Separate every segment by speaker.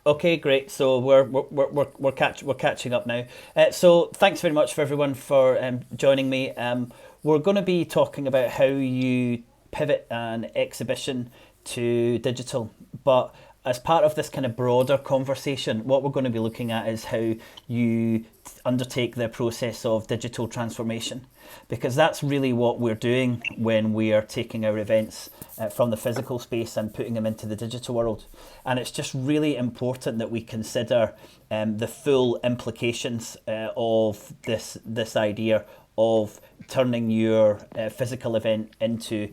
Speaker 1: Okay, great. So we're catching up now. So thanks very much for everyone for joining me. We're going to be talking about how you pivot an exhibition to digital, but as part of this kind of broader conversation, what we're going to be looking at is how you undertake the process of digital transformation, because that's really what we're doing when we are taking our events from the physical space and putting them into the digital world. And it's just really important that we consider the full implications of this idea of turning your physical event into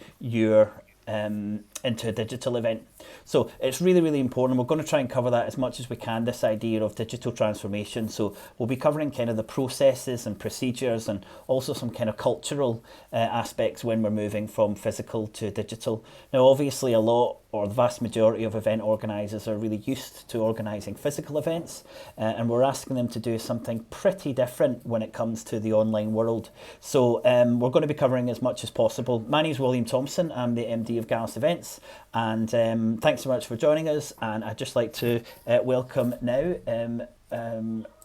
Speaker 1: a digital event. So it's really, really important. We're going to try and cover that as much as we can, this idea of digital transformation. So we'll be covering kind of the processes and procedures and also some kind of cultural aspects when we're moving from physical to digital. Now, obviously, a lot or the vast majority of event organisers are really used to organising physical events, and we're asking them to do something pretty different when it comes to the online world. So we're going to be covering as much as possible. My name's William Thompson. I'm the MD of Gallus Events, and thanks so much for joining us. And I'd just like to welcome now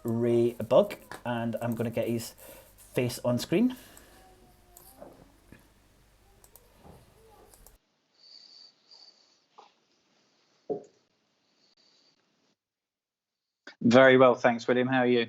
Speaker 1: Ray Bug, and I'm going to get his face on screen.
Speaker 2: Very well, thanks, William. How are you?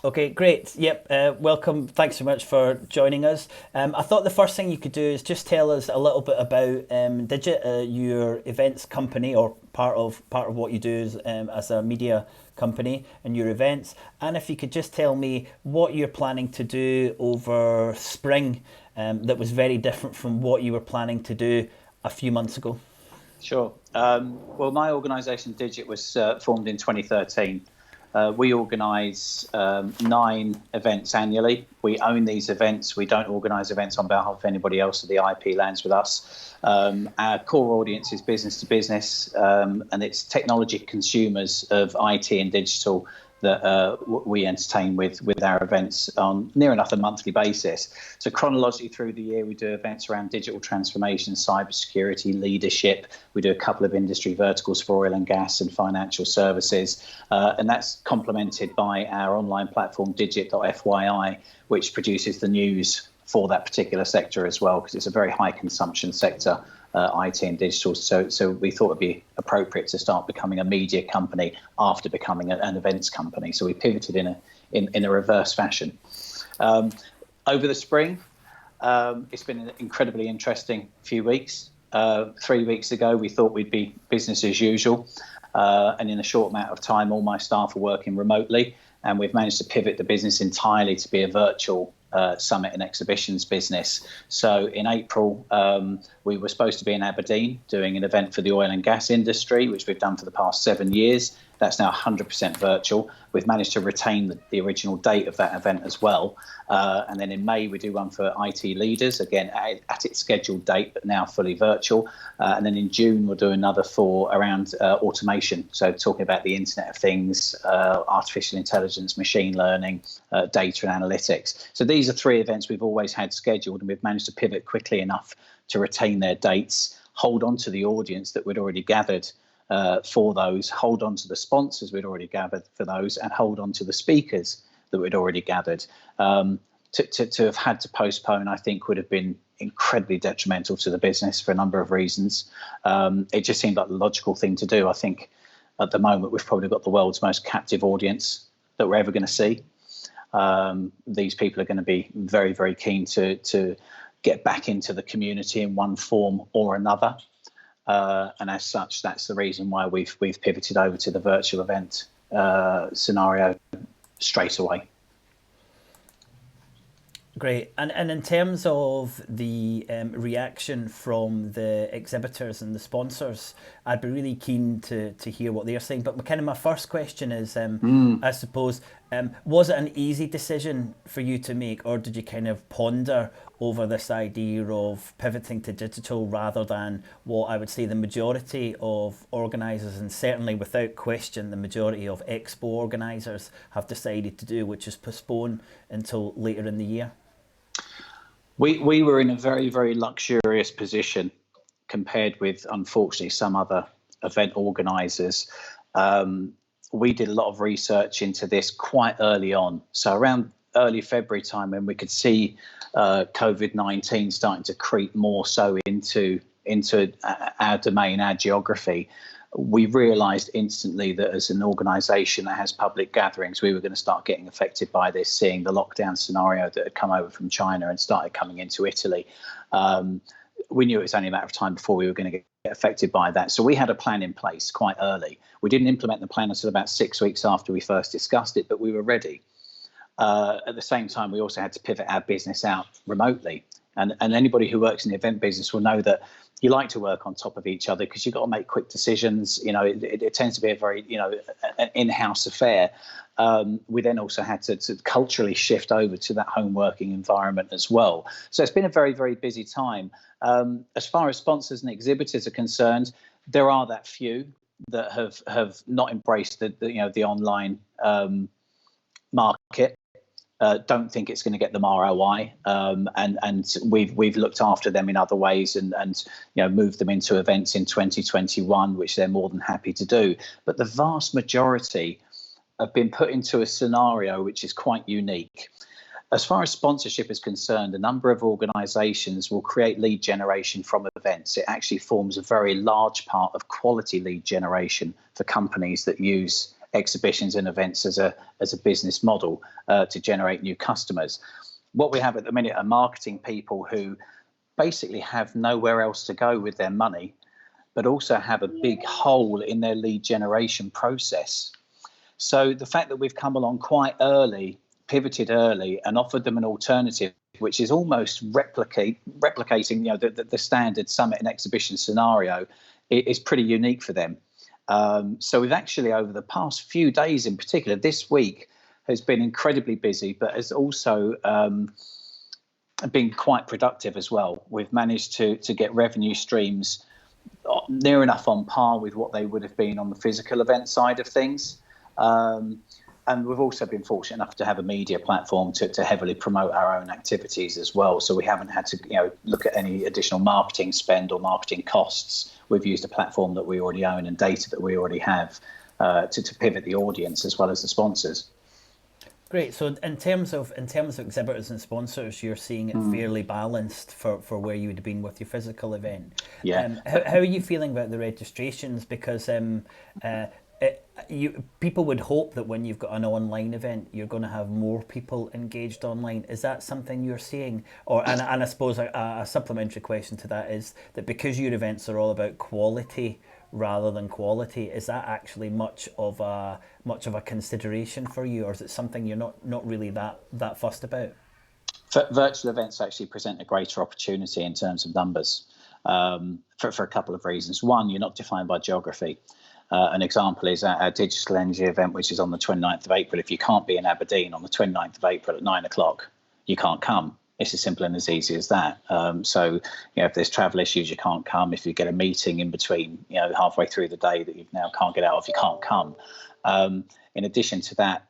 Speaker 1: Okay, great. Yep, welcome. Thanks so much for joining us. I thought the first thing you could do is just tell us a little bit about Digit, your events company, or part of what you do is, as a media company and your events. And if you could just tell me what you're planning to do over spring, that was very different from what you were planning to do a few months ago.
Speaker 2: Sure. Well, my organisation, Digit, was formed in 2013. We organise 9 events annually. We own these events. We don't organise events on behalf of anybody else, so the IP lands with us. Our core audience is business to business, and it's technology consumers of IT and digital that we entertain with our events on near enough a monthly basis. So chronologically through the year, we do events around digital transformation, cybersecurity, leadership. We do a couple of industry verticals for oil and gas and financial services. And that's complemented by our online platform, digit.fyi, which produces the news for that particular sector as well, because it's a very high consumption sector, IT and digital. So we thought it'd be appropriate to start becoming a media company after becoming an events company. So we pivoted in a reverse fashion. Over the spring, it's been an incredibly interesting few weeks. 3 weeks ago, we thought we'd be business as usual. And in a short amount of time, all my staff are working remotely, and we've managed to pivot the business entirely to be a virtual summit and exhibitions business. So in April, we were supposed to be in Aberdeen doing an event for the oil and gas industry, which we've done for the past 7 years. That's now 100% virtual. We've managed to retain the original date of that event as well. And then in May, we do one for IT leaders, again, at its scheduled date, but now fully virtual. And then in June, we'll do another for around automation. So talking about the Internet of Things, artificial intelligence, machine learning, data and analytics. So these are 3 events we've always had scheduled, and we've managed to pivot quickly enough to retain their dates, hold on to the audience that we'd already gathered for those, hold on to the sponsors we'd already gathered for those, and hold on to the speakers that we'd already gathered. To have had to postpone, I think, would have been incredibly detrimental to the business for a number of reasons. It just seemed like the logical thing to do. I think at the moment we've probably got the world's most captive audience that we're ever going to see. These people are going to be very, very keen to get back into the community in one form or another. And as such, that's the reason why we've pivoted over to the virtual event scenario straight away.
Speaker 1: Great. And in terms of the reaction from the exhibitors and the sponsors, I'd be really keen to hear what they're saying. But my first question is, I suppose, was it an easy decision for you to make, or did you kind of ponder over this idea of pivoting to digital rather than what I would say the majority of organisers, and certainly without question the majority of expo organisers, have decided to do, which is postpone until later in the year?
Speaker 2: We were in a very, very luxurious position compared with, unfortunately, some other event organisers. We did a lot of research into this quite early on. So around early February time, when we could see COVID-19 starting to creep more so into our domain, our geography, we realised instantly that as an organisation that has public gatherings, we were going to start getting affected by this, seeing the lockdown scenario that had come over from China and started coming into Italy. We knew it was only a matter of time before we were going to get affected by that. So we had a plan in place quite early. We didn't implement the plan until about 6 weeks after we first discussed it, but we were ready. At the same time, we also had to pivot our business out remotely. And anybody who works in the event business will know that you like to work on top of each other because you've got to make quick decisions. You know, it tends to be a very, an in-house affair. We then also had to culturally shift over to that home working environment as well. So it's been a very, very busy time. As far as sponsors and exhibitors are concerned, there are that few that have not embraced the online market. Don't think it's going to get them ROI, and we've looked after them in other ways and moved them into events in 2021, which they're more than happy to do. But the vast majority have been put into a scenario which is quite unique. As far as sponsorship is concerned, a number of organisations will create lead generation from events. It actually forms a very large part of quality lead generation for companies that use exhibitions and events as a business model to generate new customers. What we have at the minute are marketing people who basically have nowhere else to go with their money, but also have a big hole in their lead generation process. So the fact that we've come along quite early, pivoted early, and offered them an alternative, which is almost replicating the standard summit and exhibition scenario, is pretty unique for them. So we've actually, over the past few days in particular, this week has been incredibly busy, but has also been quite productive as well. We've managed to get revenue streams near enough on par with what they would have been on the physical event side of things. And we've also been fortunate enough to have a media platform to heavily promote our own activities as well. So we haven't had to look at any additional marketing spend or marketing costs. We've used a platform that we already own and data that we already have to pivot the audience as well as the sponsors.
Speaker 1: Great. So in terms of exhibitors and sponsors, you're seeing it fairly balanced for where you would have been with your physical event.
Speaker 2: Yeah.
Speaker 1: How are you feeling about the registrations? Because people would hope that when you've got an online event, you're going to have more people engaged online. Is that something you're seeing? And I suppose a supplementary question to that is that because your events are all about quality rather than quality, is that actually much of a consideration for you, or is it something you're not really that fussed about?
Speaker 2: Virtual events actually present a greater opportunity in terms of numbers for a couple of reasons. One, you're not defined by geography. An example is our digital energy event, which is on the 29th of April. If you can't be in Aberdeen on the 29th of April at 9 o'clock, you can't come. It's as simple and as easy as that. So, if there's travel issues, you can't come. If you get a meeting in between, halfway through the day that you now can't get out of, you can't come. In addition to that,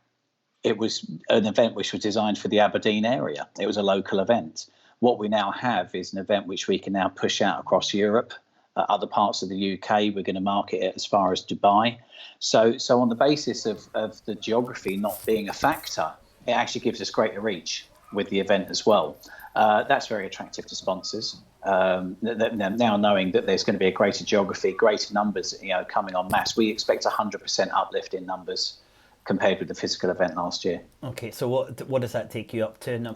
Speaker 2: it was an event which was designed for the Aberdeen area. It was a local event. What we now have is an event which we can now push out across Europe. Other parts of the UK, we're going to market it as far as Dubai. So on the basis of the geography not being a factor, it actually gives us greater reach with the event as well. That's very attractive to sponsors. Now knowing that there's going to be a greater geography, greater numbers, coming en masse, we expect 100% uplift in numbers compared with the physical event last year.
Speaker 1: Okay, so what does that take you up to?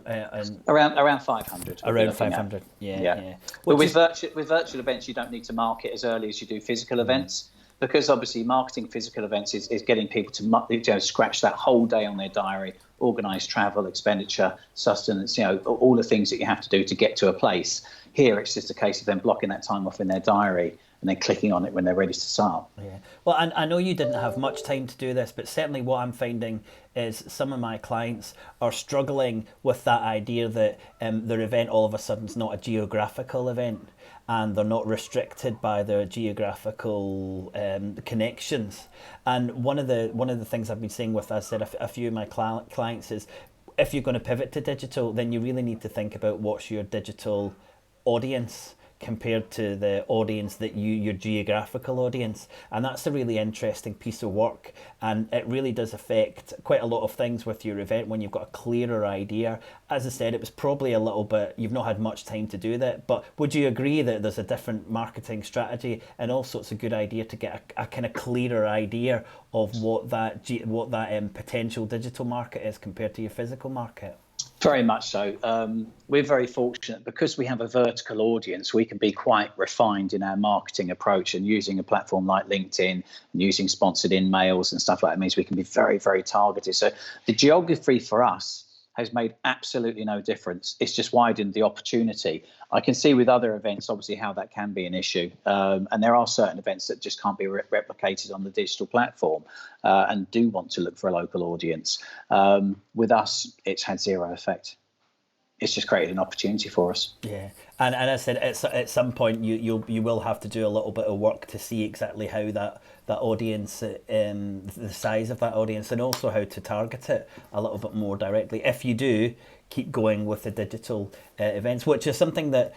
Speaker 2: Around 500.
Speaker 1: Around 500, yeah.
Speaker 2: But with virtual events, you don't need to market as early as you do physical events, because obviously marketing physical events is getting people to scratch that whole day on their diary, organise travel, expenditure, sustenance, all the things that you have to do to get to a place. Here, it's just a case of them blocking that time off in their diary and then clicking on it when they're ready to start. Yeah.
Speaker 1: Well, I know you didn't have much time to do this, but certainly what I'm finding is some of my clients are struggling with that idea that their event all of a sudden is not a geographical event, and they're not restricted by their geographical connections. And one of the things I've been seeing with, as I said, a few of my clients is, if you're going to pivot to digital, then you really need to think about what's your digital audience compared to the audience that your geographical audience. And that's a really interesting piece of work, and it really does affect quite a lot of things with your event when you've got a clearer idea. As I said, it was probably a little bit, you've not had much time to do that, but would you agree that there's a different marketing strategy, and also it's a good idea to get a kind of clearer idea of what that potential digital market is compared to your physical market?
Speaker 2: Very much so. We're very fortunate because we have a vertical audience. We can be quite refined in our marketing approach, and using a platform like LinkedIn and using sponsored in mails and stuff like that means we can be very, very targeted. So the geography for us has made absolutely no difference. It's just widened the opportunity. I can see with other events, obviously, how that can be an issue. And there are certain events that just can't be replicated on the digital platform and do want to look for a local audience. With us, it's had zero effect. It's just created an opportunity for us.
Speaker 1: Yeah, and I said at some point you will have to do a little bit of work to see exactly how that audience, the size of that audience, and also how to target it a little bit more directly. If you do keep going with the digital events, which is something that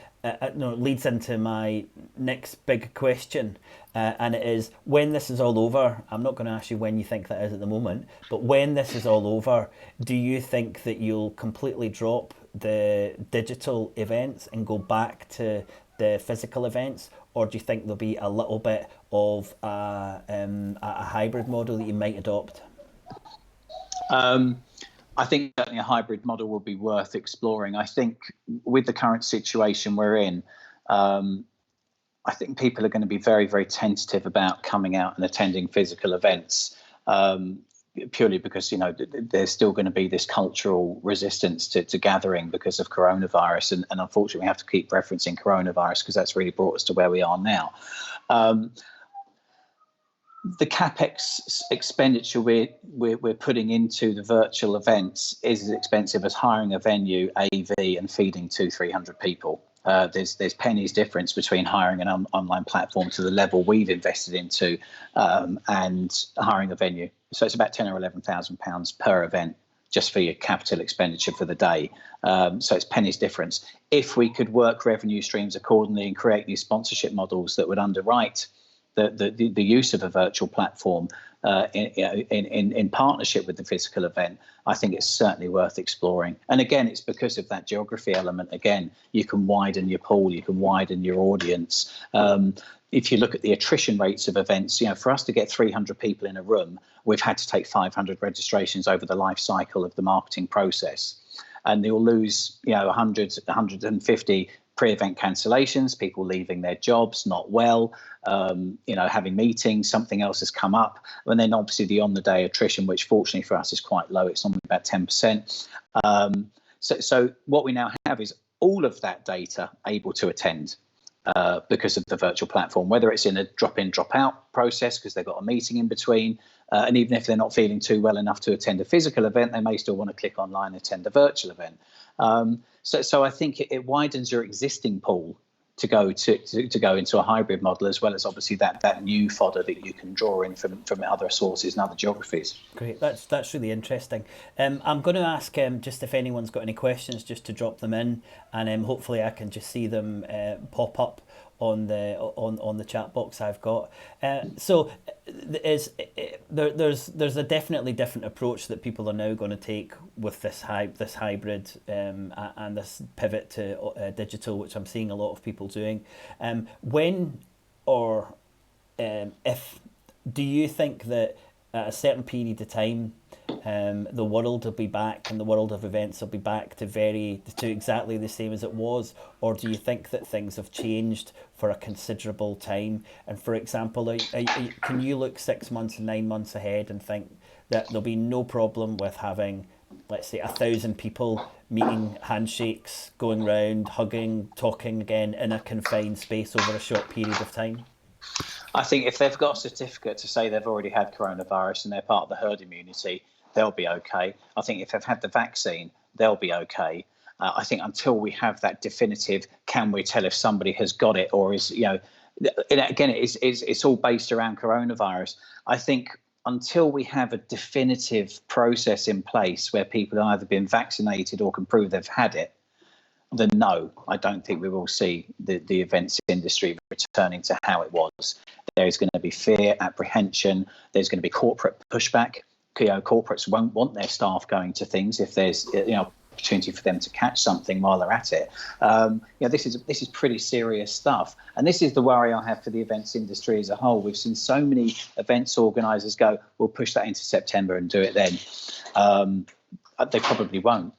Speaker 1: leads into my next big question, and it is, when this is all over, I'm not going to ask you when you think that is at the moment, but when this is all over, do you think that you'll completely drop the digital events and go back to the physical events, or do you think there'll be a little bit of a hybrid model that you might adopt?
Speaker 2: I think certainly a hybrid model will be worth exploring. I think with the current situation we're in, I think people are going to be very, very tentative about coming out and attending physical events. Purely because, there's still going to be this cultural resistance to gathering because of coronavirus. And unfortunately, we have to keep referencing coronavirus because that's really brought us to where we are now. The CapEx expenditure we're putting into the virtual events is as expensive as hiring a venue, AV, and feeding 200-300 people. There's pennies difference between hiring an online platform to the level we've invested into and hiring a venue. So it's about £10,000 or £11,000 per event just for your capital expenditure for the day. So it's pennies difference. If we could work revenue streams accordingly and create new sponsorship models that would underwrite the use of a virtual platform in partnership with the physical event, I think it's certainly worth exploring. And again, it's because of that geography element. Again, you can widen your pool, you can widen your audience. If you look at the attrition rates of events, for us to get 300 people in a room, we've had to take 500 registrations over the life cycle of the marketing process. And you'll lose, 100, 150 pre-event cancellations, people leaving their jobs, not well, having meetings, something else has come up. And then obviously the on-the-day attrition, which fortunately for us is quite low. It's only about 10%. So what we now have is all of that data able to attend because of the virtual platform, whether it's in a drop-in, drop-out process because they've got a meeting in between. And even if they're not feeling too well enough to attend a physical event, they may still want to click online and attend a virtual event. So I think it widens your existing pool to go into a hybrid model, as well as obviously that new fodder that you can draw in from other sources and other geographies.
Speaker 1: Great, that's really interesting. I'm going to ask just if anyone's got any questions, just to drop them in, and hopefully I can just see them pop up on the chat box I've got. So there's a definitely different approach that people are now going to take with this hybrid and this pivot to digital, which I'm seeing a lot of people doing. When or if do you think that at a certain period of time the world will be back, and the world of events will be back to exactly the same as it was, or do you think that things have changed for a considerable time? And for example, can you look 6 months and 9 months ahead and think that there'll be no problem with having, let's say, 1,000 people meeting, handshakes, going round, hugging, talking again in a confined space over a short period of time?
Speaker 2: I think if they've got a certificate to say they've already had coronavirus and they're part of the herd immunity, they'll be okay. I think if they've had the vaccine, they'll be okay. I think until we have that definitive, can we tell if somebody has got it, or is, again, it's all based around coronavirus. I think until we have a definitive process in place where people have either been vaccinated or can prove they've had it, then no, I don't think we will see the events industry returning to how it was. There's going to be fear, apprehension. There's going to be corporate pushback. Corporates won't want their staff going to things if there's opportunity for them to catch something while they're at it. This is pretty serious stuff, and this is the worry I have for the events industry as a whole. We've seen so many events organisers go, "We'll push that into September and do it then." They probably won't,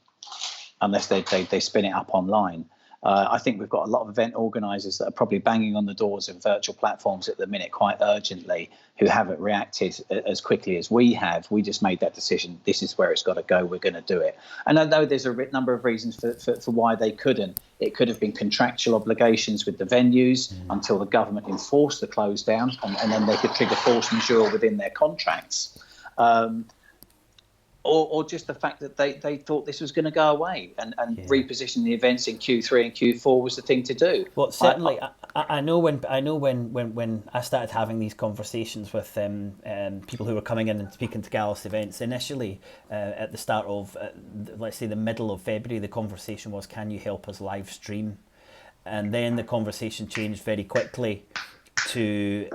Speaker 2: unless they spin it up online. I think we've got a lot of event organisers that are probably banging on the doors of virtual platforms at the minute quite urgently, who haven't reacted as quickly as we have. We just made that decision. This is where it's got to go. We're going to do it. And I know there's a number of reasons for why they couldn't. It could have been contractual obligations with the venues until the government enforced the close down, and then they could trigger force majeure within their contracts. Or just the fact that they thought this was going to go away, and reposition the events in Q3 and Q4 was the thing to do.
Speaker 1: Well, certainly, I know when I started having these conversations with people who were coming in and speaking to Gallus events initially, at the start of let's say the middle of February, the conversation was, "Can you help us live stream?" And then the conversation changed very quickly to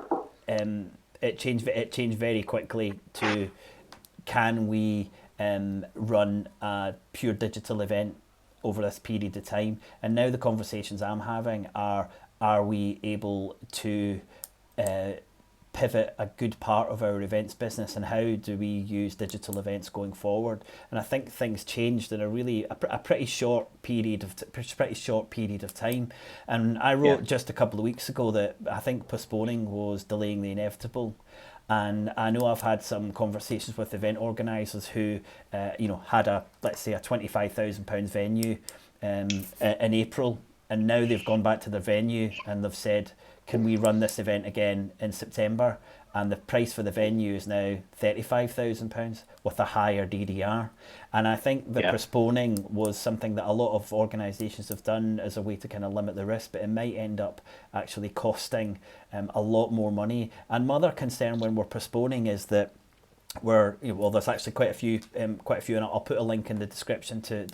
Speaker 1: it changed very quickly to, "Can we run a pure digital event over this period of time?" And now the conversations I'm having are we able to pivot a good part of our events business, and how do we use digital events going forward? And I think things changed in a pretty short period of time. And I wrote just a couple of weeks ago that I think postponing was delaying the inevitable. And I know I've had some conversations with event organisers who, had let's say a £25,000 venue in April, and now they've gone back to their venue and they've said, "Can we run this event again in September?" And the price for the venue is now £35,000 with a higher DDR. And I think the postponing was something that a lot of organisations have done as a way to kind of limit the risk, but it might end up actually costing a lot more money. And my other concern when we're postponing is that there's actually quite a few, and I'll put a link in the description to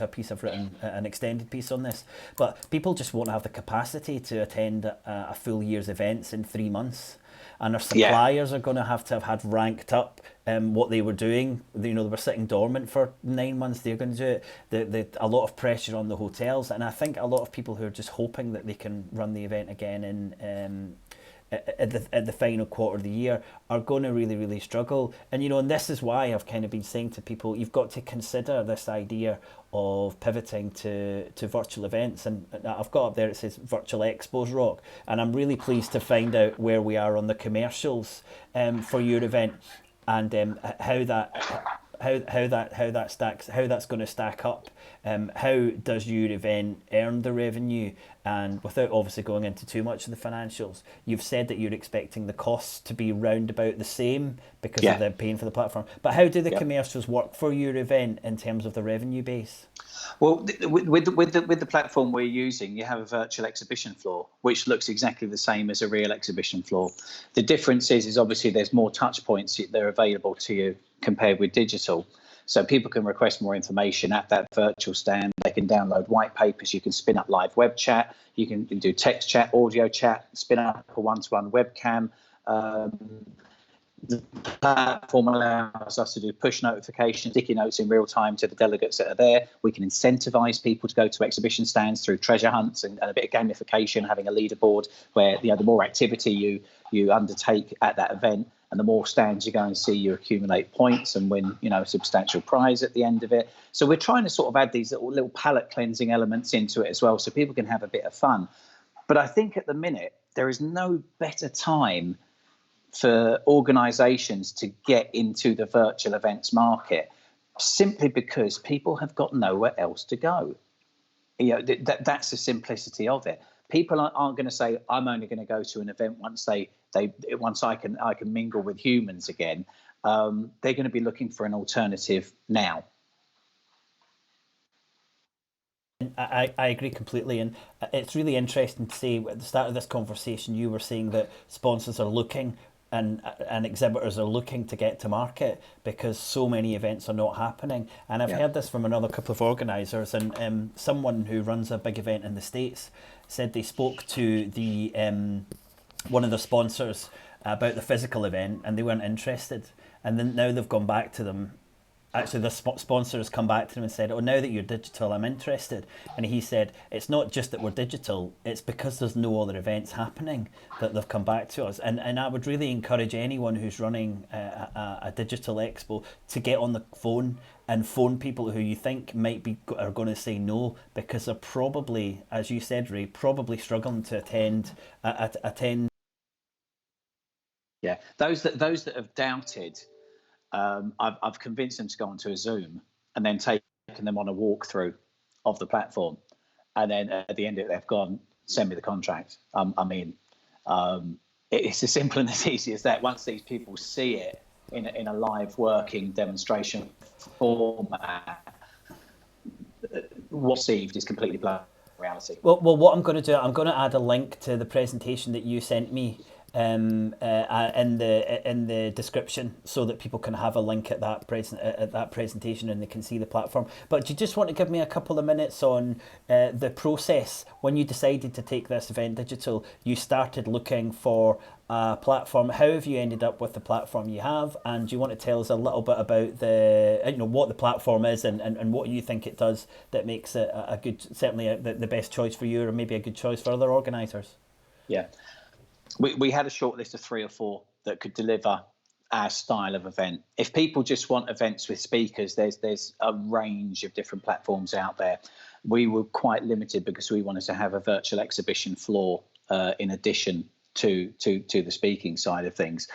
Speaker 1: a piece I've written, an extended piece on this. But people just won't have the capacity to attend a full year's events in 3 months. And our suppliers are going to have had ranked up what they were doing. They were sitting dormant for 9 months. They're going to do it. A lot of pressure on the hotels, and I think a lot of people who are just hoping that they can run the event again in at the final quarter of the year are going to really, really struggle. And this is why I've kind of been saying to people, you've got to consider this idea of pivoting to virtual events. And I've got up there, it says virtual expos rock, and I'm really pleased to find out where we are on the commercials for your event, and how that's going to stack up. How does your event earn the revenue? And without obviously going into too much of the financials, you've said that you're expecting the costs to be round about the same because of the paying for the platform. But how do the commercials work for your event in terms of the revenue base?
Speaker 2: Well, with the platform we're using, you have a virtual exhibition floor, which looks exactly the same as a real exhibition floor. The difference is obviously there's more touch points that are available to you compared with digital. So people can request more information at that virtual stand. They can download white papers. You can spin up live web chat. You can do text chat, audio chat, spin up a one-to-one webcam. The platform allows us to do push notifications, sticky notes in real time to the delegates that are there. We can incentivize people to go to exhibition stands through treasure hunts and a bit of gamification, having a leaderboard where the more activity you undertake at that event, and the more stands you go and see, you accumulate points and win, a substantial prize at the end of it. So we're trying to sort of add these little palate cleansing elements into it as well, so people can have a bit of fun. But I think at the minute there is no better time for organisations to get into the virtual events market, simply because people have got nowhere else to go. That's the simplicity of it. People aren't going to say, "I'm only going to go to an event once I can mingle with humans again." They're going to be looking for an alternative now.
Speaker 1: I agree completely, and it's really interesting to see at the start of this conversation you were saying that sponsors are looking and exhibitors are looking to get to market because so many events are not happening. And I've heard this from another couple of organisers, and someone who runs a big event in the States said they spoke to the one of the sponsors about the physical event and they weren't interested. And then now they've gone back to them. Actually, the sponsor has come back to them and said, "Oh, now that you're digital, I'm interested." And he said, "It's not just that we're digital; it's because there's no other events happening that they've come back to us." And I would really encourage anyone who's running a digital expo to get on the phone and phone people who you think are going to say no, because they're probably, as you said, Ray, probably struggling to attend.
Speaker 2: Yeah, those that have doubted. I've convinced them to go onto a Zoom and then taken them on a walkthrough of the platform. And then at the end of it, they've gone, send me the contract. I'm in. It's as simple and as easy as that. Once these people see it in a live working demonstration format, what's received is completely blown reality.
Speaker 1: Well, what I'm going to do, I'm going to add a link to the presentation that you sent me in the description, so that people can have a link at that presentation and they can see the platform. But do you just want to give me a couple of minutes on the process when you decided to take this event digital? You started looking for a platform. How have you ended up with the platform you have? And do you want to tell us a little bit about what the platform is and what you think it does that makes it a good, certainly the best choice for you, or maybe a good choice for other organisers?
Speaker 2: Yeah. We had a short list of 3 or 4 that could deliver our style of event. If people just want events with speakers, there's a range of different platforms out there. We were quite limited because we wanted to have a virtual exhibition floor in addition to the speaking side of things.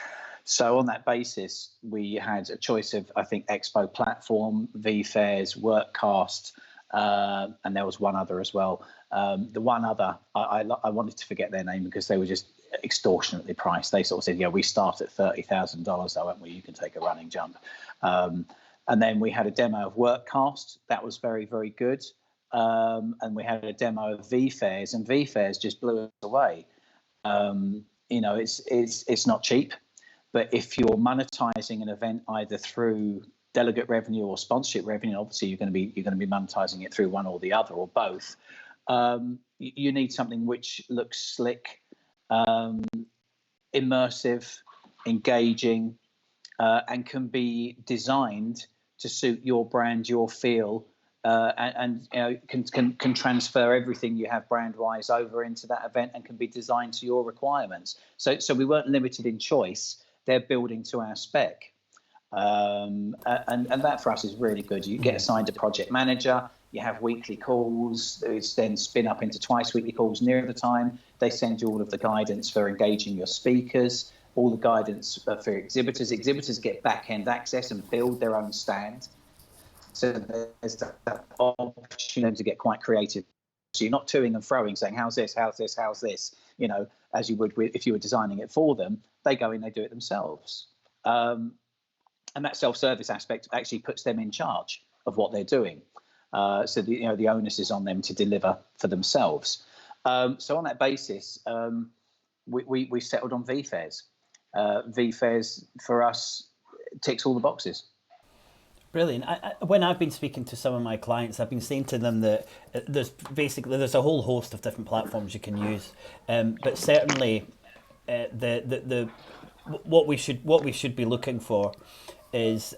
Speaker 2: So on that basis, we had a choice of, I think, Expo platform, VFairs, Workcast, and there was one other as well. The one other, I wanted to forget their name because they were just extortionately priced. They sort of said, yeah, we start at $30,000. I went, well, you can take a running jump. And then we had a demo of Workcast. That was very, very good. And we had a demo of VFairs, and VFairs just blew us away. It's not cheap, but if you're monetizing an event either through delegate revenue or sponsorship revenue, obviously you're going to be monetizing it through one or the other or both. You need something which looks slick, immersive, engaging, and can be designed to suit your brand, your feel, and can transfer everything you have brand-wise over into that event and can be designed to your requirements. So we weren't limited in choice. They're building to our spec. And that for us is really good. You get assigned a project manager, you have weekly calls, it's then spin up into twice weekly calls near the time. They send you all of the guidance for engaging your speakers, all the guidance for exhibitors. Exhibitors get back-end access and build their own stand. So there's that option to get quite creative. So you're not toing and froing saying, how's this, how's this, how's this? As you would if you were designing it for them. They go in, they do it themselves. And that self-service aspect actually puts them in charge of what they're doing. So the onus is on them to deliver for themselves. So on that basis, we settled on VFairs. VFairs for us ticks all the boxes.
Speaker 1: Brilliant. When I've been speaking to some of my clients, I've been saying to them that there's a whole host of different platforms you can use, but certainly what we should be looking for is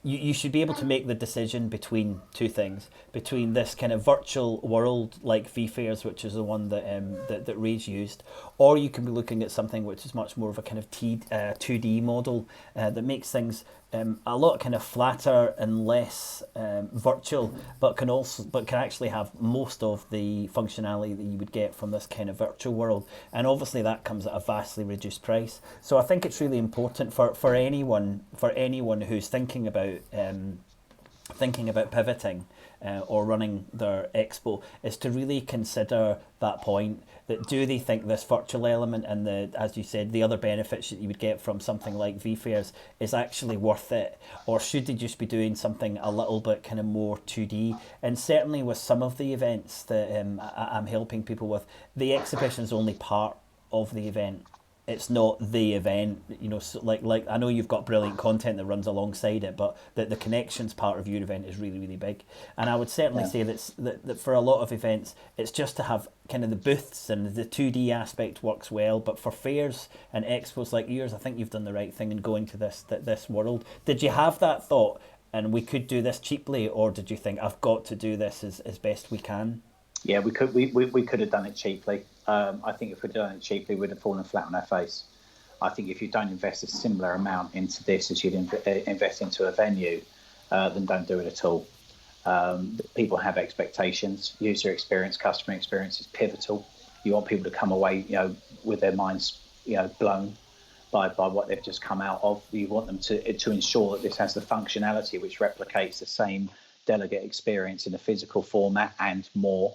Speaker 1: you should be able to make the decision between two things, between this kind of virtual world like VFairs, which is the one that Ray's used, or you can be looking at something which is much more of a kind of 2D model that makes things a lot kind of flatter and less virtual, but can actually have most of the functionality that you would get from this kind of virtual world, and obviously that comes at a vastly reduced price. So I think it's really important for anyone who's thinking about pivoting or running their expo is to really consider that point, that do they think this virtual element and as you said, the other benefits that you would get from something like VFairs is actually worth it, or should they just be doing something a little bit kind of more 2D? And certainly with some of the events that I'm helping people with, the exhibition is only part of the event. it's not the event, you know. So like I know you've got brilliant content that runs alongside it, but the connections part of your event is really, really big. And I would certainly say that for a lot of events, it's just to have kind of the booths, and the 2D aspect works well. But for fairs and expos like yours, I think you've done the right thing in going to this world. Did you have that thought, and we could do this cheaply, or did you think I've got to do this as best we can?
Speaker 2: Yeah, we could have done it cheaply. I think if we'd done it cheaply, we'd have fallen flat on our face. I think if you don't invest a similar amount into this as you'd invest into a venue, then don't do it at all. People have expectations. User experience, customer experience is pivotal. You want people to come away, with their minds, blown by what they've just come out of. You want them to ensure that this has the functionality which replicates the same delegate experience in a physical format and more.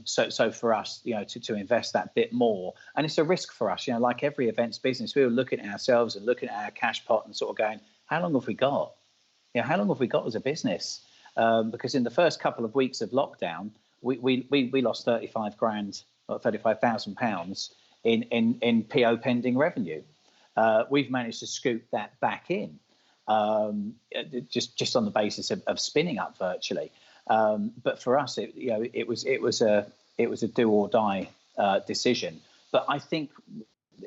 Speaker 2: So for us, to invest that bit more, and it's a risk for us, like every events business, we were looking at ourselves and looking at our cash pot and sort of going, how long have we got? How long have we got as a business? Because in the first couple of weeks of lockdown, we lost 35 grand or £35,000 in PO pending revenue. We've managed to scoop that back in, just on the basis of spinning up virtually. But for us, it was a do or die decision. But I think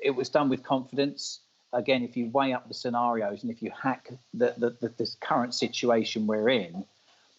Speaker 2: it was done with confidence. Again, if you weigh up the scenarios and if you hack this current situation we're in,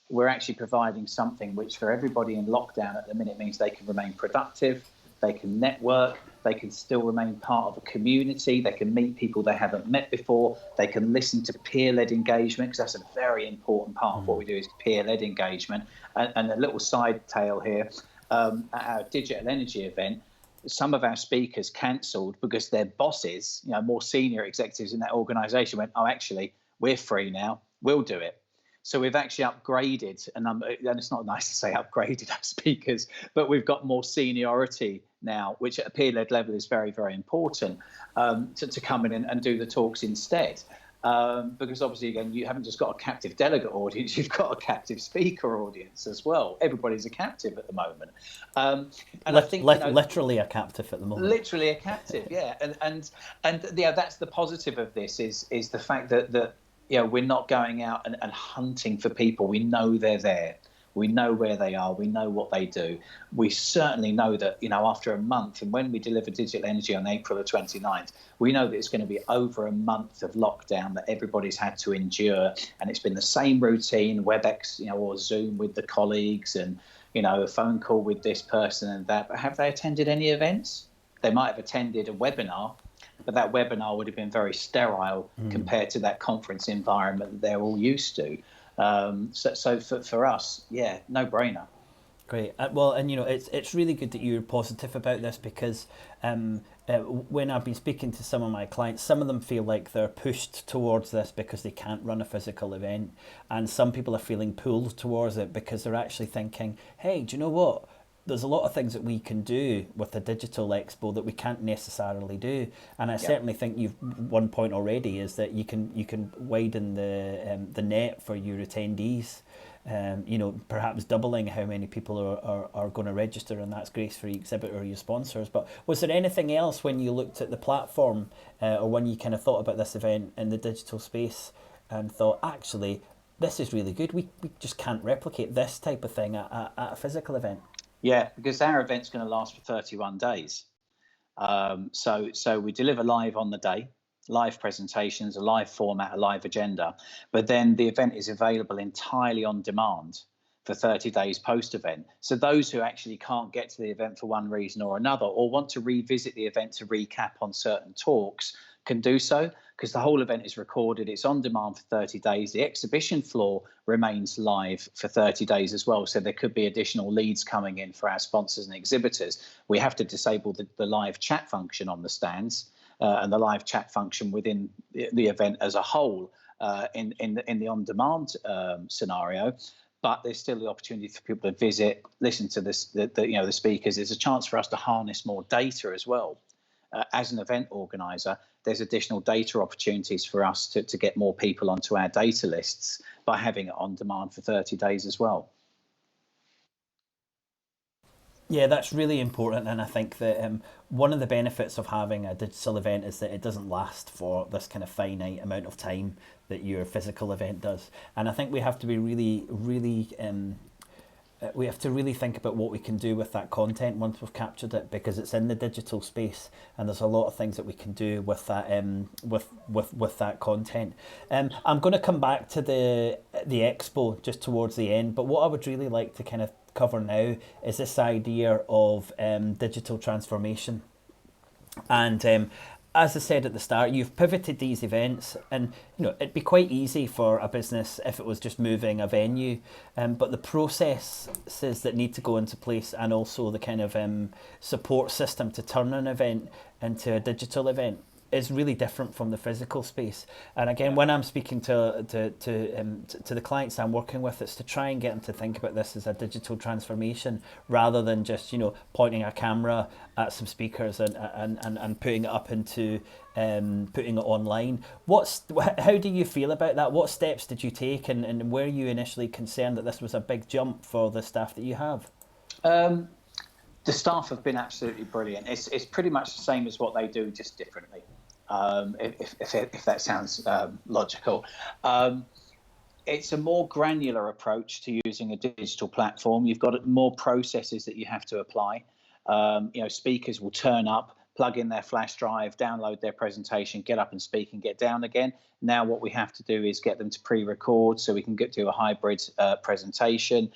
Speaker 2: we're actually providing something which for everybody in lockdown at the minute means they can remain productive, they can network, they can still remain part of a community, they can meet people they haven't met before, they can listen to peer-led engagement, because that's a very important part of what we do is peer-led engagement. And a little side tale here, at our Digital Energy event, some of our speakers cancelled because their bosses, more senior executives in that organisation went, oh, actually, we're free now, we'll do it. So we've actually upgraded, and it's not nice to say upgraded our speakers, but we've got more seniority now, which at a peer-led level is very, very important, to come in and do the talks instead. Because obviously, again, you haven't just got a captive delegate audience, you've got a captive speaker audience as well. Everybody's a captive at the moment. And I think
Speaker 1: literally a captive at the moment.
Speaker 2: Literally a captive, yeah. And that's the positive of this is the fact that we're not going out and hunting for people. We know they're there. We know where they are. We know what they do. We certainly know that, after a month, and when we deliver Digital Energy on April the 29th, we know that it's going to be over a month of lockdown that everybody's had to endure. And it's been the same routine, WebEx, or Zoom with the colleagues and, a phone call with this person and that. But have they attended any events? They might have attended a webinar, but that webinar would have been very sterile compared to that conference environment that they're all used to. So for us, no brainer.
Speaker 1: Great. Well, and it's really good that you're positive about this, because when I've been speaking to some of my clients, some of them feel like they're pushed towards this because they can't run a physical event, and some people are feeling pulled towards it because they're actually thinking, hey, do you know what? There's a lot of things that we can do with the digital expo that we can't necessarily do, and I certainly think you've one point already is that you can widen the net for your attendees. Perhaps doubling how many people are going to register, and that's great for your exhibitor or your sponsors. But was there anything else when you looked at the platform, or when you kind of thought about this event in the digital space and thought, actually, this is really good? We just can't replicate this type of thing at a physical event.
Speaker 2: Yeah, because our event's going to last for 31 days. So we deliver live on the day, live presentations, a live format, a live agenda. But then the event is available entirely on demand for 30 days post-event. So those who actually can't get to the event for one reason or another, or want to revisit the event to recap on certain talks, can do so, because the whole event is recorded. It's on demand for 30 days. The exhibition floor remains live for 30 days as well. So there could be additional leads coming in for our sponsors and exhibitors. We have to disable the live chat function on the stands and the live chat function within the event as a whole in the on-demand scenario. But there's still the opportunity for people to visit, listen to the speakers. There's a chance for us to harness more data as well. As an event organizer, there's additional data opportunities for us to get more people onto our data lists by having it on demand for 30 days as well.
Speaker 1: Yeah, that's really important, and I think that one of the benefits of having a digital event is that it doesn't last for this kind of finite amount of time that your physical event does. And I think we have to be we have to really think about what we can do with that content once we've captured it, because it's in the digital space, and there's a lot of things that we can do with that with that content. I'm going to come back to the expo just towards the end, but what I would really like to kind of cover now is this idea of digital transformation. And as I said at the start, you've pivoted these events, and it'd be quite easy for a business if it was just moving a venue, but the processes that need to go into place, and also the kind of support system to turn an event into a digital event, is really different from the physical space. And again, when I'm speaking to the clients I'm working with, it's to try and get them to think about this as a digital transformation, rather than just pointing a camera at some speakers and putting it up into putting it online. How do you feel about that? What steps did you take, and were you initially concerned that this was a big jump for the staff that you have?
Speaker 2: The staff have been absolutely brilliant. It's pretty much the same as what they do, just differently. If that sounds logical. It's a more granular approach to using a digital platform. You've got more processes that you have to apply. Speakers will turn up, plug in their flash drive, download their presentation, get up and speak and get down again. Now what we have to do is get them to pre-record so we can do a hybrid presentation.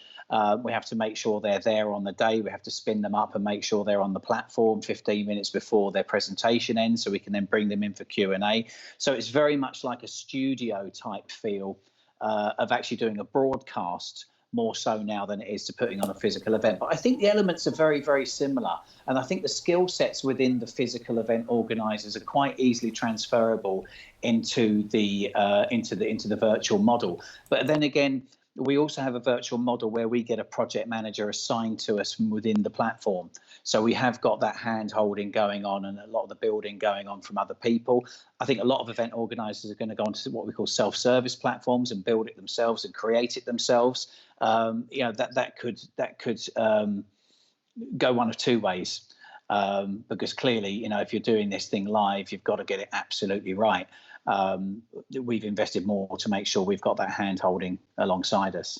Speaker 2: We have to make sure they're there on the day. We have to spin them up and make sure they're on the platform 15 minutes before their presentation ends, so we can then bring them in for Q&A. So it's very much like a studio type feel of actually doing a broadcast, more so now than it is to putting on a physical event. But I think the elements are very, very similar. And I think the skill sets within the physical event organisers are quite easily transferable into the virtual model. But then again, we also have a virtual model where we get a project manager assigned to us from within the platform. So we have got that hand holding going on and a lot of the building going on from other people. I think a lot of event organisers are going to go onto what we call self-service platforms and build it themselves and create it themselves. That could go one of two ways. Because clearly, if you're doing this thing live, you've got to get it absolutely right. We've invested more to make sure we've got that hand holding alongside us.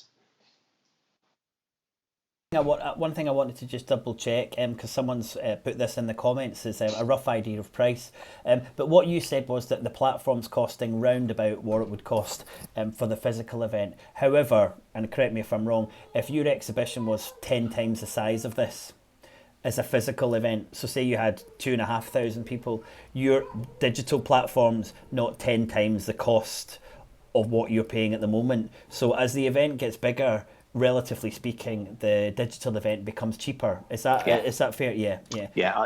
Speaker 1: One thing I wanted to just double check, because someone's put this in the comments, is a rough idea of price. But what you said was that the platform's costing round about what it would cost for the physical event. However, and correct me if I'm wrong, if your exhibition was 10 times the size of this as a physical event, so say you had 2,500 people, your digital platform's not 10 times the cost of what you're paying at the moment. So as the event gets bigger, relatively speaking, the digital event becomes cheaper. Is that fair? Yeah.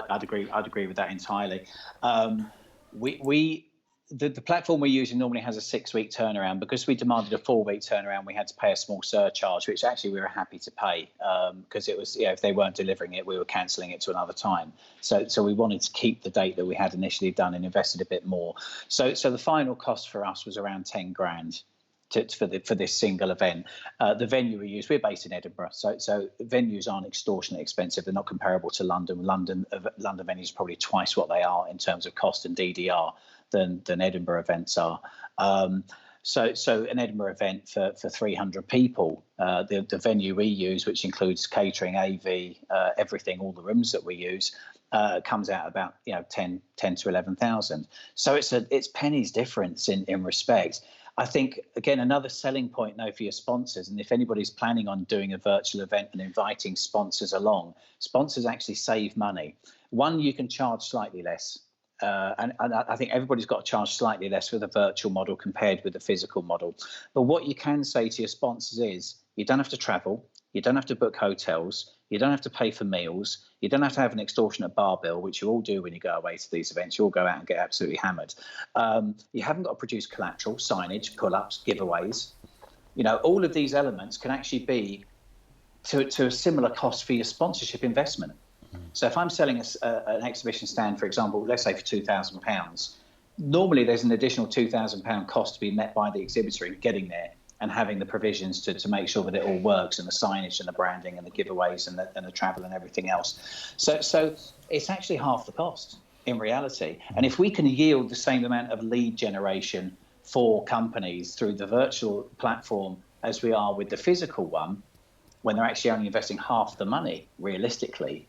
Speaker 2: I'd agree with that entirely. The platform we're using normally has a 6-week turnaround. Because we demanded a 4-week turnaround, we had to pay a small surcharge, which actually we were happy to pay, because it was, if they weren't delivering it, we were cancelling it to another time. So we wanted to keep the date that we had initially done and invested a bit more. So the final cost for us was around 10 grand. For this single event. The venue we use, we're based in Edinburgh, so venues aren't extortionately expensive. They're not comparable to London. London venues are probably twice what they are in terms of cost and DDR than Edinburgh events are. So an Edinburgh event for 300 people, the venue we use, which includes catering, AV, everything, all the rooms that we use, comes out about 10 to 11,000. So it's pennies difference in respect. I think, again, another selling point now for your sponsors, and if anybody's planning on doing a virtual event and inviting sponsors along, sponsors actually save money. One, you can charge slightly less. And I think everybody's got to charge slightly less with a virtual model compared with the physical model. But what you can say to your sponsors is, you don't have to travel, you don't have to book hotels, you don't have to pay for meals, you don't have to have an extortionate bar bill, which you all do when you go away to these events. You all go out and get absolutely hammered. You haven't got to produce collateral, signage, pull-ups, giveaways. All of these elements can actually be to a similar cost for your sponsorship investment. So if I'm selling an exhibition stand, for example, let's say for £2,000, normally there's an additional £2,000 cost to be met by the exhibitor in getting there and having the provisions to make sure that it all works, and the signage and the branding and the giveaways and the travel and everything else. So it's actually half the cost in reality. And if we can yield the same amount of lead generation for companies through the virtual platform as we are with the physical one, when they're actually only investing half the money realistically,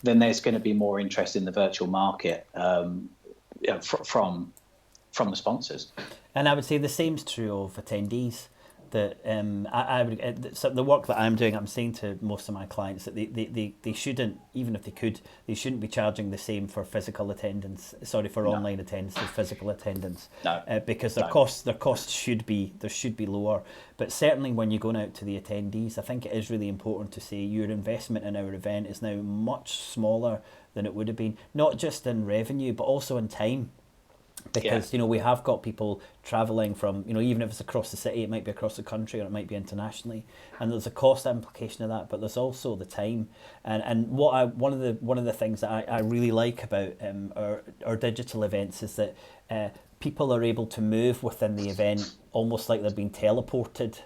Speaker 2: then there's going to be more interest in the virtual market from the sponsors.
Speaker 1: And I would say the same's true of attendees. That so the work that I'm doing, I'm saying to most of my clients that they shouldn't, even if they could, they shouldn't be charging the same for physical attendance. Sorry, for online attendance as physical attendance.
Speaker 2: No.
Speaker 1: Because their costs should be lower. But certainly when you're going out to the attendees, I think it is really important to say your investment in our event is now much smaller than it would have been, not just in revenue but also in time. Because we have got people travelling from, even if it's across the city, it might be across the country or it might be internationally, and there's a cost implication of that, but there's also the time. And one of the things that I really like about our digital events is that people are able to move within the event almost like they're being teleported.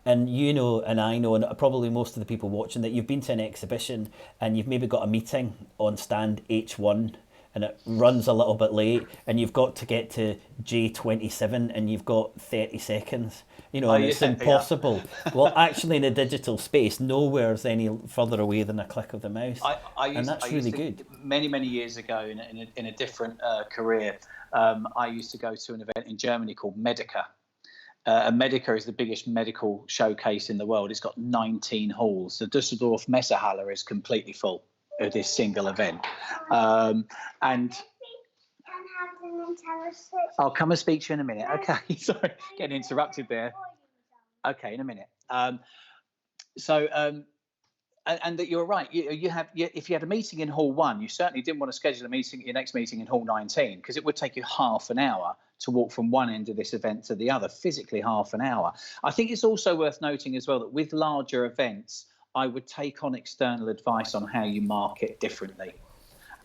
Speaker 1: And and I know, and probably most of the people watching, that you've been to an exhibition and you've maybe got a meeting on stand H1 and it runs a little bit late and you've got to get to J27 and you've got 30 seconds, and it's impossible. Well, actually in a digital space, nowhere's any further away than a click of the mouse. And that's really good.
Speaker 2: Many years ago in a different career, I used to go to an event in Germany called Medica. And Medica is the biggest medical showcase in the world. It's got 19 halls. The Düsseldorf Messehalle is completely full of this single event. And I'll come and speak to you in a minute. Okay, sorry, getting interrupted there. Okay, in a minute. And that you're right. If you had a meeting in Hall 1, you certainly didn't want to schedule your next meeting in Hall 19, because it would take you half an hour to walk from one end of this event to the other, physically half an hour. I think it's also worth noting as well that with larger events, I would take on external advice on how you market differently.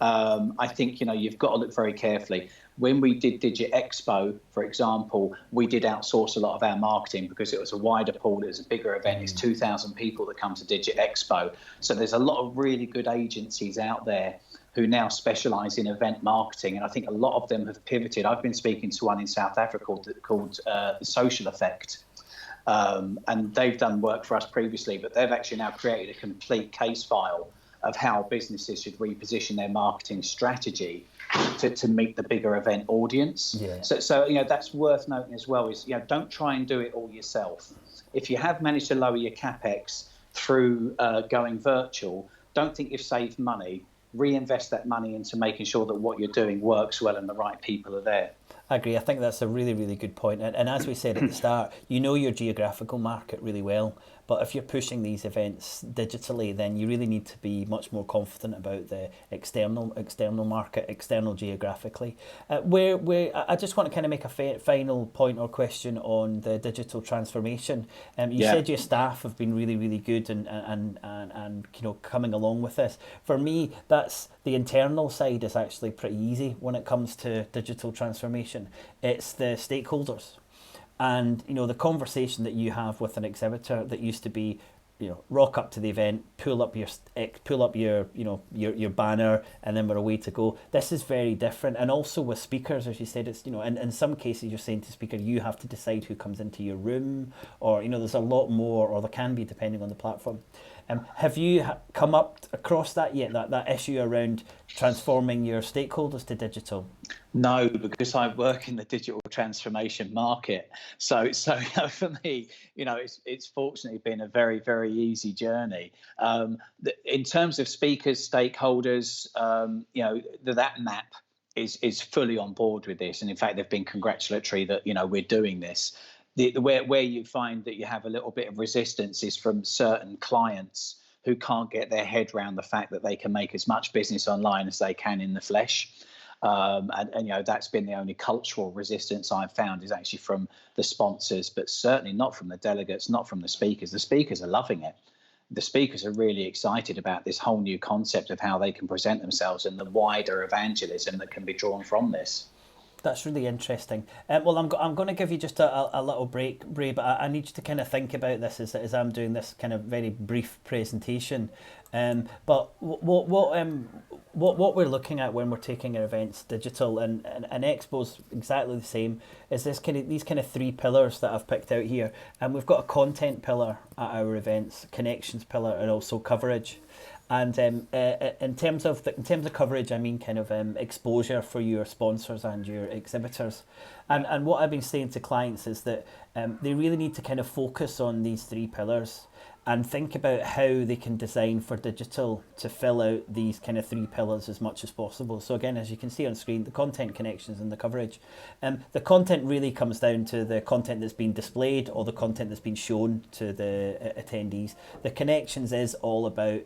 Speaker 2: I think, you've got to look very carefully. When we did Digit Expo, for example, we did outsource a lot of our marketing because it was a wider pool, it was a bigger event. It's 2,000 people that come to Digit Expo. So there's a lot of really good agencies out there who now specialise in event marketing. And I think a lot of them have pivoted. I've been speaking to one in South Africa called The Social Effect. And they've done work for us previously, but they've actually now created a complete case file of how businesses should reposition their marketing strategy to meet the bigger event audience. Yeah. So that's worth noting as well, is don't try and do it all yourself. If you have managed to lower your capex through going virtual, don't think you've saved money. Reinvest that money into making sure that what you're doing works well and the right people are there.
Speaker 1: I agree. I think that's a really, really good point. And as we said at the start, your geographical market really well. But if you're pushing these events digitally, then you really need to be much more confident about the external market, external geographically. Where I just want to kind of make a final point or question on the digital transformation. You said your staff have been really, really good and coming along with this. For me, that's the internal side is actually pretty easy when it comes to digital transformation. It's the stakeholders. And the conversation that you have with an exhibitor that used to be, rock up to the event, pull up your banner, and then we're away to go. This is very different. And also with speakers, as you said, it's in some cases you're saying to speaker you have to decide who comes into your room, or there's a lot more, or there can be depending on the platform. Have you come across that yet? That issue around transforming your stakeholders to digital?
Speaker 2: No, because I work in the digital transformation market. So for me, it's fortunately been a very, very easy journey. In terms of speakers, stakeholders, that map is fully on board with this, and in fact, they've been congratulatory that we're doing this. Where you find that you have a little bit of resistance is from certain clients who can't get their head around the fact that they can make as much business online as they can in the flesh. And that's been the only cultural resistance I've found is actually from the sponsors, but certainly not from the delegates, not from the speakers. The speakers are loving it. The speakers are really excited about this whole new concept of how they can present themselves and the wider evangelism that can be drawn from this.
Speaker 1: That's really interesting. Well, I'm going to give you just a little break, Bray, but I need you to kind of think about this as I'm doing this kind of very brief presentation. But what we're looking at when we're taking our events digital and Expo's exactly the same, is these kind of three pillars that I've picked out here, and we've got a content pillar at our events, connections pillar, and also coverage. And in terms of coverage, I mean kind of exposure for your sponsors and your exhibitors. And what I've been saying to clients is that they really need to kind of focus on these three pillars and think about how they can design for digital to fill out these kind of three pillars as much as possible. So again, as you can see on screen, the content, connections, and the coverage. The content really comes down to the content that's been displayed or the content that's been shown to the attendees. The connections is all about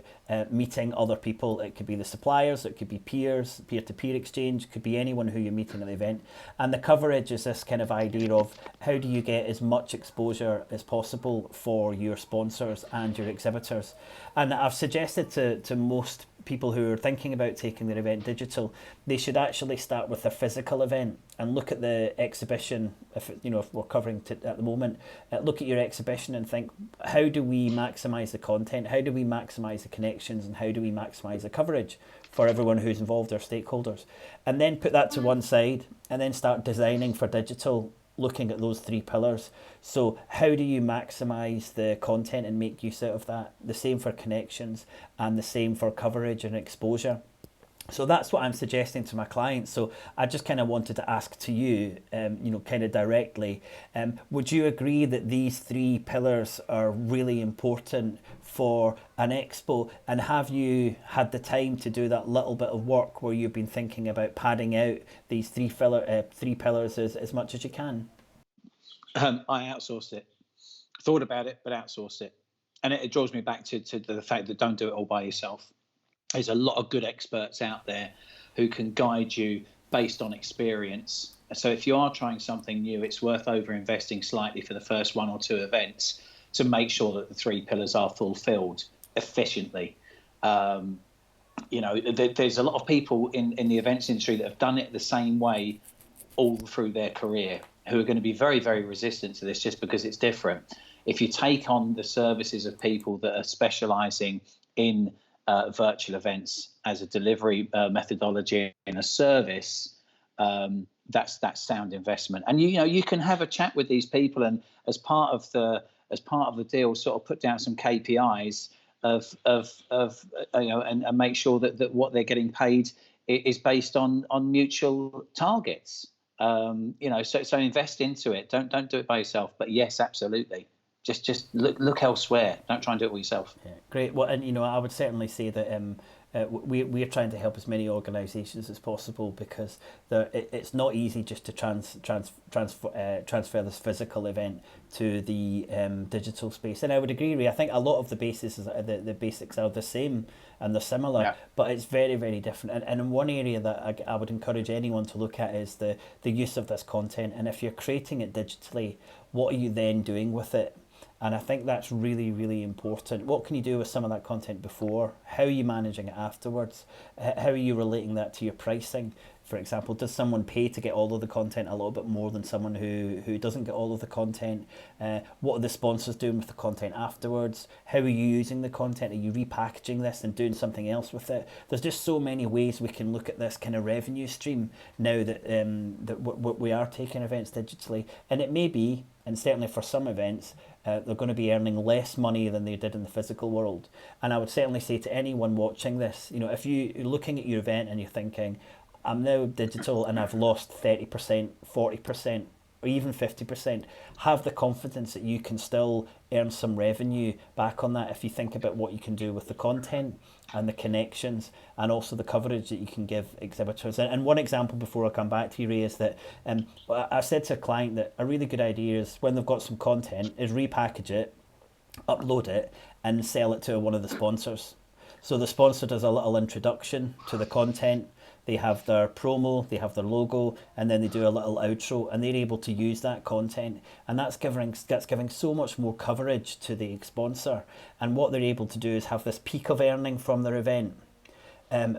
Speaker 1: meeting other people. It could be the suppliers, it could be peers, peer-to-peer exchange, it could be anyone who you're meeting at the event. And the coverage is this kind of idea of how do you get as much exposure as possible for your sponsors and your exhibitors. And I've suggested to most people who are thinking about taking their event digital, they should actually start with a physical event and look at the exhibition. If we're covering at the moment, look at your exhibition and think, how do we maximize the content? How do we maximize the connections? And how do we maximize the coverage for everyone who's involved, our stakeholders? And then put that to one side and then start designing for digital, looking at those three pillars. So how do you maximize the content and make use out of that? The same for connections and the same for coverage and exposure. So that's what I'm suggesting to my clients. So I just kind of wanted to ask to you, kind of directly, would you agree that these three pillars are really important for an expo? And have you had the time to do that little bit of work where you've been thinking about padding out these three pillars as much as you can?
Speaker 2: I outsourced it. Thought about it, but outsourced it. And it draws me back to the fact that don't do it all by yourself. There's a lot of good experts out there who can guide you based on experience. So if you are trying something new, it's worth over investing slightly for the first one or two events to make sure that the three pillars are fulfilled efficiently. There's a lot of people in the events industry that have done it the same way all through their career, who are going to be very, very resistant to this just because it's different. If you take on the services of people that are specializing in virtual events as a delivery methodology and a service, that's sound investment. And you can have a chat with these people, and as part of the deal, sort of put down some KPIs and make sure that what they're getting paid is based on mutual targets. So invest into it. Don't do it by yourself. But yes, absolutely. Just look elsewhere. Don't try and do it all yourself.
Speaker 1: Yeah, great. Well, and I would certainly say that we're trying to help as many organisations as possible, because it's not easy just to transfer this physical event to the digital space. And I would agree, Ray. I think a lot of the the basics are the same and they're similar, yeah, but it's very, very different. And in one area that I would encourage anyone to look at is the use of this content. And if you're creating it digitally, what are you then doing with it? And I think that's really, really important. What can you do with some of that content before? How are you managing it afterwards? How are you relating that to your pricing? For example, does someone pay to get all of the content a little bit more than someone who doesn't get all of the content? What are the sponsors doing with the content afterwards? How are you using the content? Are you repackaging this and doing something else with it? There's just so many ways we can look at this kind of revenue stream now that we are taking events digitally. And it may be, and certainly for some events, they're going to be earning less money than they did in the physical world. And I would certainly say to anyone watching this, if you're looking at your event and you're thinking, I'm now digital and I've lost 30%, 40%, or even 50%, have the confidence that you can still earn some revenue back on that if you think about what you can do with the content and the connections and also the coverage that you can give exhibitors. And one example before I come back to you, Ray, is that I said to a client that a really good idea is, when they've got some content, is repackage it, upload it, and sell it to one of the sponsors. So the sponsor does a little introduction to the content. They have their promo, they have their logo, and then they do a little outro, and they're able to use that content, and that's giving so much more coverage to the sponsor. And what they're able to do is have this peak of earning from their event,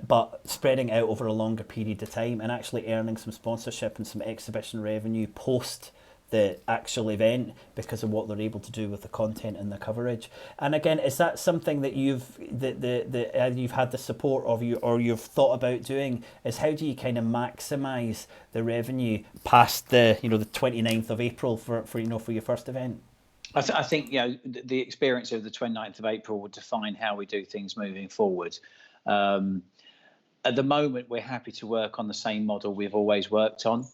Speaker 1: but spreading out over a longer period of time and actually earning some sponsorship and some exhibition revenue post the actual event because of what they're able to do with the content and the coverage. And again, is that something that you've you've had the support of you, or you've thought about doing? Is how do you kind of maximise the revenue past the the 29th of April for for your first event?
Speaker 2: I think the experience of the 29th of April will define how we do things moving forward. At the moment, we're happy to work on the same model we've always worked on.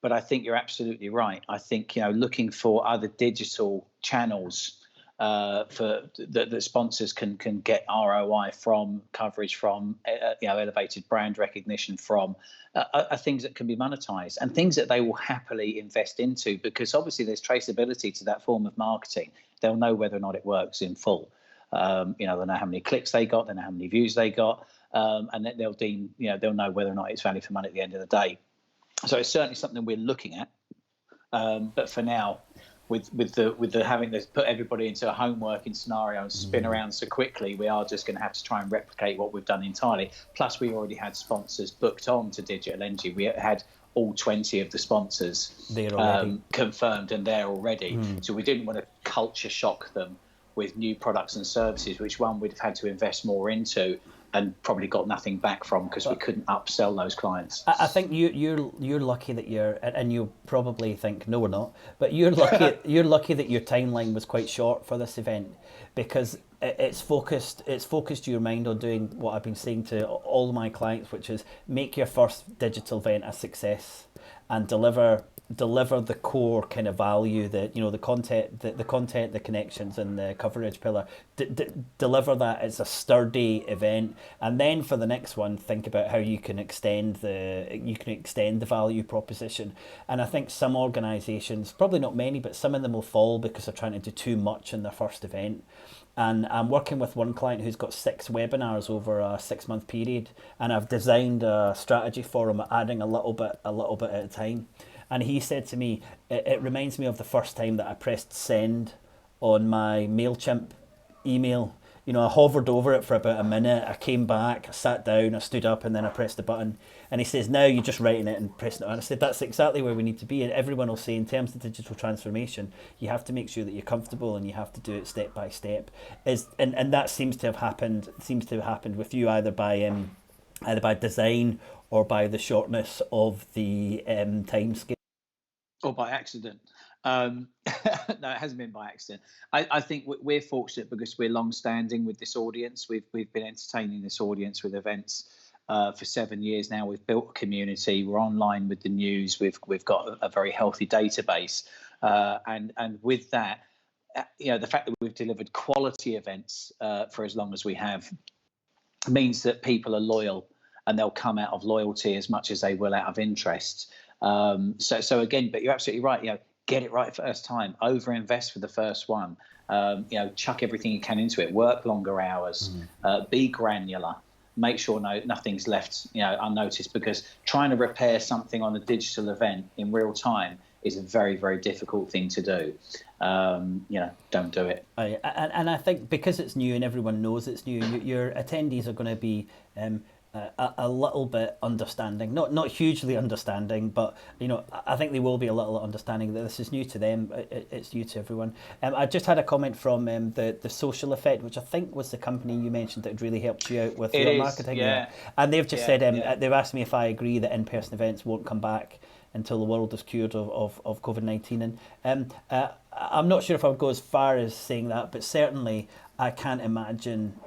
Speaker 2: But I think you're absolutely right. I think looking for other digital channels for that sponsors can get ROI from, coverage from, elevated brand recognition from, are things that can be monetized and things that they will happily invest into, because obviously there's traceability to that form of marketing. They'll know whether or not it works in full. They'll know how many clicks they got, they know how many views they got, and then they'll know whether or not it's value for money at the end of the day. So it's certainly something we're looking at, but for now, with the having to put everybody into a home working scenario and spin around so quickly, we are just going to have to try and replicate what we've done entirely. Plus, we already had sponsors booked on to Digital Energy. We had all 20 of the sponsors confirmed and there already. So we didn't want to culture shock them with new products and services, which one we'd have had to invest more into and probably got nothing back from because we couldn't upsell those clients.
Speaker 1: I think you're lucky that and you'll probably think no, we're not, but you're lucky you're lucky that your timeline was quite short for this event, because it's focused your mind on doing what I've been saying to all my clients, which is make your first digital event a success and deliver the core kind of value, that the content, the connections, and the coverage pillar. Deliver that as a sturdy event, and then for the next one, think about how you can extend the value proposition. And I think some organisations, probably not many, but some of them will fall because they're trying to do too much in their first event. And I'm working with one client who's got 6 webinars over a 6-month period, and I've designed a strategy for him, adding a little bit at a time. And he said to me, it reminds me of the first time that I pressed send on my MailChimp email. I hovered over it for about a minute. I came back, I sat down, I stood up, and then I pressed the button. And he says, now you're just writing it and pressing it on. I said, that's exactly where we need to be. And everyone will say, in terms of digital transformation, you have to make sure that you're comfortable and you have to do it step by step. And that seems to have happened with you, either by design or by the shortness of the time scale.
Speaker 2: Or by accident. No, it hasn't been by accident. I think we're fortunate because we're long-standing with this audience. We've been entertaining this audience with events for 7 years now. We've built a community. We're online with the news. We've got a very healthy database, and with that, the fact that we've delivered quality events for as long as we have means that people are loyal, and they'll come out of loyalty as much as they will out of interest. So again, but you're absolutely right. Get it right first time. Overinvest for the first one. Chuck everything you can into it. Work longer hours. Be granular. Make sure nothing's left unnoticed, because trying to repair something on a digital event in real time is a very, very difficult thing to do. Don't do it.
Speaker 1: And I think because it's new and everyone knows it's new, your attendees are going to be a little bit understanding, not hugely understanding, but I think they will be a little understanding that this is new to them. It's new to everyone. I just had a comment from the Social Effect, which I think was the company you mentioned that really helped you out with your marketing.
Speaker 2: Yeah.
Speaker 1: And they've just said they've asked me if I agree that in-person events won't come back until the world is cured of COVID-19. And I'm not sure if I would go as far as saying that, but certainly I can't imagine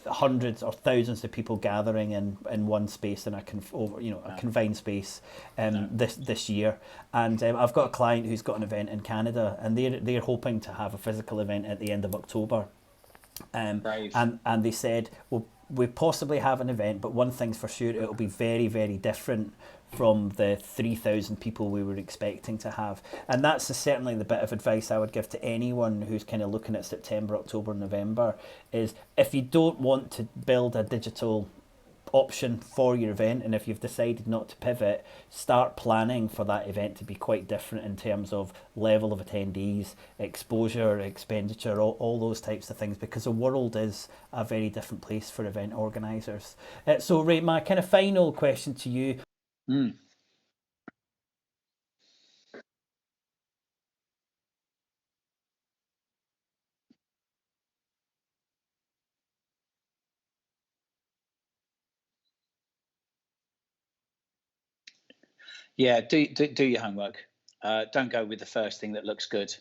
Speaker 1: hundreds or thousands of people gathering in one space in a confined space this year. And I've got a client who's got an event in Canada, and they're hoping to have a physical event at the end of October. And they said, well, we possibly have an event, but one thing's for sure, it'll be very, very different from the 3,000 people we were expecting to have. And that's certainly the bit of advice I would give to anyone who's kind of looking at September, October, November, is if you don't want to build a digital option for your event, and if you've decided not to pivot, start planning for that event to be quite different in terms of level of attendees, exposure, expenditure, all those types of things, because the world is a very different place for event organisers. So Ray, my kind of final question to you.
Speaker 2: Yeah, do your homework. Don't go with the first thing that looks good.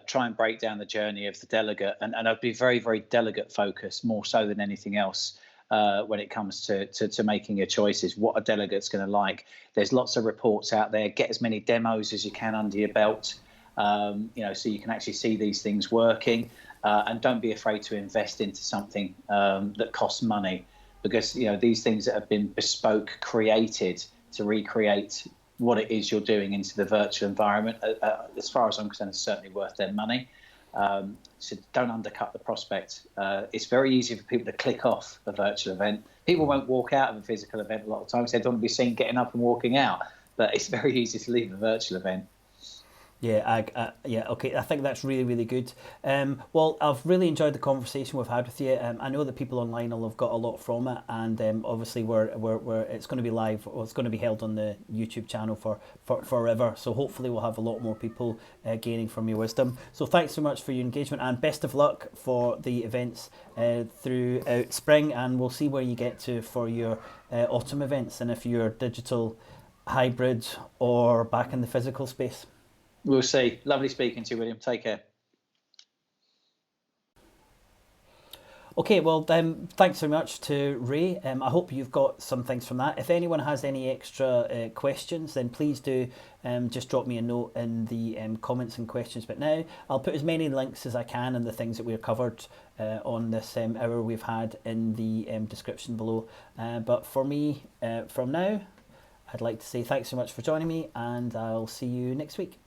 Speaker 2: Try and break down the journey of the delegate, and I'd be very, very delegate focused, more so than anything else. When it comes to making your choices, what a delegate's going to like. There's lots of reports out there. Get as many demos as you can under your belt, so you can actually see these things working. And don't be afraid to invest into something that costs money, because these things that have been bespoke, created to recreate what it is you're doing into the virtual environment, as far as I'm concerned, is certainly worth their money. So don't undercut the prospect. It's very easy for people to click off a virtual event. People won't walk out of a physical event a lot of times. They don't want to be seen getting up and walking out. But it's very easy to leave a virtual event.
Speaker 1: Yeah, okay. I think that's really, really good. Well, I've really enjoyed the conversation we've had with you. I know that people online will have got a lot from it, and obviously we're it's going to be live, or it's going to be held on the YouTube channel for forever. So hopefully we'll have a lot more people gaining from your wisdom. So thanks so much for your engagement, and best of luck for the events throughout spring, and we'll see where you get to for your autumn events, and if you're digital, hybrid, or back in the physical space.
Speaker 2: We'll see. Lovely speaking to you, William. Take care.
Speaker 1: Okay, well, thanks very much to Ray. I hope you've got some things from that. If anyone has any extra questions, then please do just drop me a note in the comments and questions. But now I'll put as many links as I can and the things that we've covered on this hour we've had in the description below. But for me, from now, I'd like to say thanks so much for joining me, and I'll see you next week.